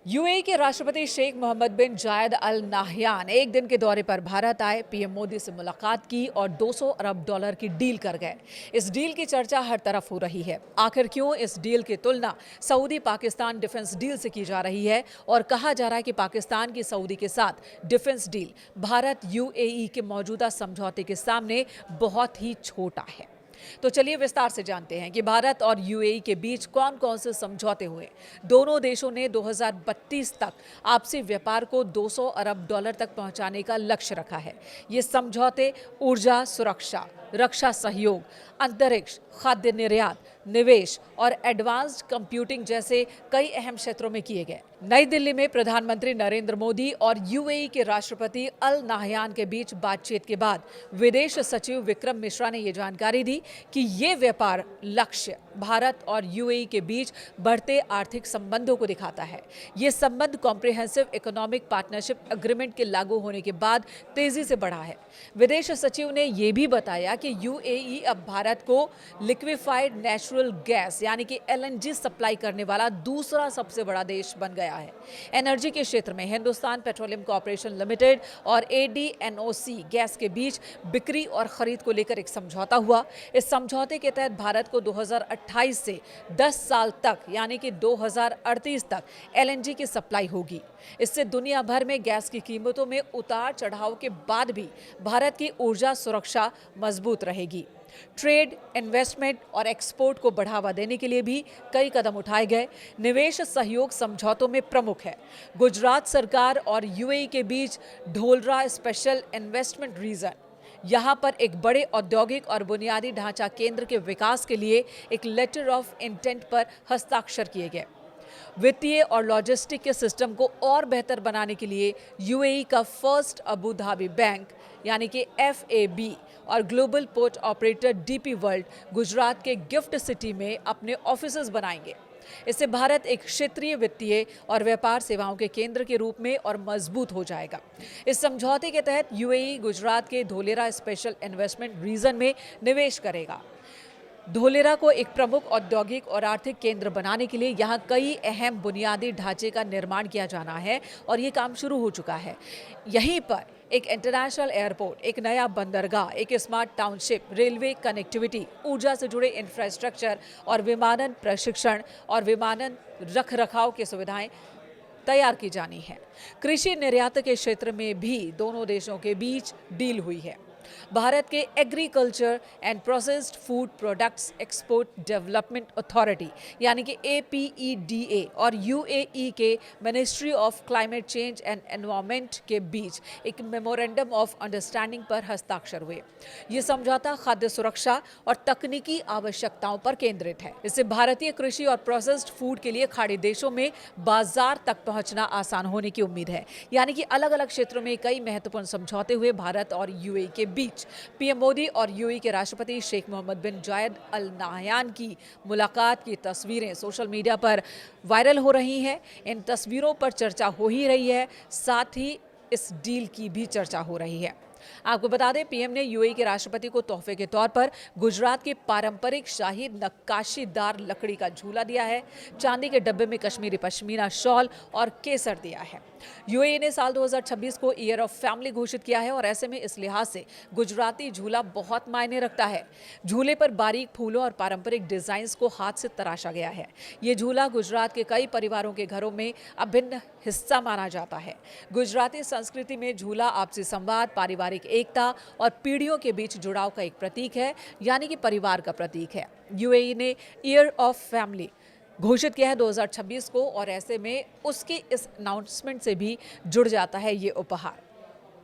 UAE के राष्ट्रपति शेख मोहम्मद बिन जायद अल नाहयान एक दिन के दौरे पर भारत आए, पीएम मोदी से मुलाकात की और 200 अरब डॉलर की डील कर गए। इस डील की चर्चा हर तरफ हो रही है। आखिर क्यों इस डील की तुलना सऊदी पाकिस्तान डिफेंस डील से की जा रही है और कहा जा रहा है कि पाकिस्तान की सऊदी के साथ डिफेंस डील भारत यूएई के मौजूदा समझौते के सामने बहुत ही छोटा है। तो चलिए विस्तार से जानते हैं कि भारत और यूएई के बीच कौन कौन से समझौते हुए। दोनों देशों ने 2032 तक आपसी व्यापार को 200 अरब डॉलर तक पहुंचाने का लक्ष्य रखा है। ये समझौते ऊर्जा सुरक्षा, रक्षा सहयोग, अंतरिक्ष, खाद्य निर्यात, निवेश और एडवांस्ड कंप्यूटिंग जैसे कई अहम क्षेत्रों में किए गए। नई दिल्ली में प्रधानमंत्री नरेंद्र मोदी और यूएई के राष्ट्रपति अल नाहयान के बीच बातचीत के बाद विदेश सचिव विक्रम मिश्रा ने ये जानकारी दी कि ये व्यापार लक्ष्य भारत और यूएई के बीच बढ़ते आर्थिक संबंधों को दिखाता है। ये संबंध कॉम्प्रिहेंसिव इकोनॉमिक पार्टनरशिप एग्रीमेंट के लागू होने के बाद तेजी से बढ़ा है। विदेश सचिव ने यह भी बताया कि यूएई अब भारत को लिक्विफाइड नेचुरल गैस यानी कि एलएनजी सप्लाई करने वाला दूसरा सबसे बड़ा देश बन गया है। एनर्जी के क्षेत्र में हिंदुस्तान पेट्रोलियम कॉर्पोरेशन लिमिटेड और एडीएनओसी गैस के बीच बिक्री और खरीद को लेकर एक समझौता हुआ। इस समझौते के तहत भारत को 2028 से 10 साल तक यानी कि 2038 तक एलएनजी की सप्लाई होगी। इससे दुनिया भर में गैस की कीमतों में उतार चढ़ाव के बाद भी भारत की ऊर्जा सुरक्षा मजबूत रहेगी। ट्रेड, इन्वेस्टमेंट और एक्सपोर्ट को बढ़ावा देने के लिए भी कई कदम उठाए गए। निवेश सहयोग समझौतों में प्रमुख है गुजरात सरकार और यूएई के बीच ढोलरा स्पेशल इन्वेस्टमेंट रीजन। यहाँ पर एक बड़े औद्योगिक और बुनियादी ढांचा केंद्र के विकास के लिए एक लेटर ऑफ इंटेंट पर हस्ताक्षर किए गए। वित्तीय और लॉजिस्टिक के सिस्टम को और बेहतर बनाने के लिए यूएई का फर्स्ट अबू धाबी बैंक यानी कि एफएबी और global port operator DP world Gujarat के गिफ्ट सिटी में अपने ऑफिसेज बनाएंगे। इससे भारत एक क्षेत्रीय वित्तीय और व्यापार सेवाओं के केंद्र के रूप में और मजबूत हो जाएगा। इस समझौते के तहत यूएई गुजरात के धोलेरा स्पेशल इन्वेस्टमेंट रीजन में निवेश करेगा। धोलेरा को एक प्रमुख औद्योगिक और आर्थिक केंद्र बनाने के लिए यहाँ कई अहम बुनियादी ढांचे का निर्माण किया जाना है और ये काम शुरू हो चुका है। यहीं पर एक इंटरनेशनल एयरपोर्ट, एक नया बंदरगाह, एक स्मार्ट टाउनशिप, रेलवे कनेक्टिविटी, ऊर्जा से जुड़े इंफ्रास्ट्रक्चर और विमानन प्रशिक्षण और विमानन रखरखाव की सुविधाएं तैयार की जानी है। कृषि निर्यात के क्षेत्र में भी दोनों देशों के बीच डील हुई है। भारत के agriculture and processed food products export development authority यानी कि एपीईडीए और यूएई के ministry of climate change and environment के बीच एक मेमोरेंडम ऑफ अंडरस्टैंडिंग पर हस्ताक्षर हुए। ये समझौता खाद्य सुरक्षा और तकनीकी आवश्यकताओं पर केंद्रित है। इससे भारतीय कृषि और प्रोसेस्ड फूड के लिए खाड़ी देशों में बाजार तक पहुंचना आसान होने की उम्मीद है। यानी कि अलग अलग क्षेत्रों में कई महत्वपूर्ण समझौते हुए भारत और यूएई के बीच। पीएम मोदी और यूएई के राष्ट्रपति शेख मोहम्मद बिन जायद अल नाहयान की मुलाकात की तस्वीरें सोशल मीडिया पर वायरल हो रही हैं। इन तस्वीरों पर चर्चा हो ही रही है, साथ ही इस डील की भी चर्चा हो रही है। आपको बता दें, पीएम ने यूएई के राष्ट्रपति को तोहफे के तौर पर गुजरात के पारंपरिक शाही नक्काशीदार लकड़ी का झूला दिया है। चांदी के डब्बे में कश्मीरी पश्मीना शॉल और केसर दिया है। यूएई ने साल 2026 को ईयर ऑफ फैमिली घोषित किया है और ऐसे में इस लिहाज से गुजराती झूला बहुत मायने रखता है। झूले पर बारीक फूलों और पारंपरिक डिजाइन्स को हाथ से तराशा गया है। ये झूला गुजरात के कई परिवारों के घरों में अभिन्न हिस्सा माना जाता है। गुजराती संस्कृति में झूला आपसी संवाद, पारिवारिक एकता और पीढ़ियों के बीच जुड़ाव का एक प्रतीक है, यानी कि परिवार का प्रतीक है। यूएई ने ईयर ऑफ फैमिली घोषित किया है 2026 को और ऐसे में उसके इस अनाउंसमेंट से भी जुड़ जाता है ये उपहार।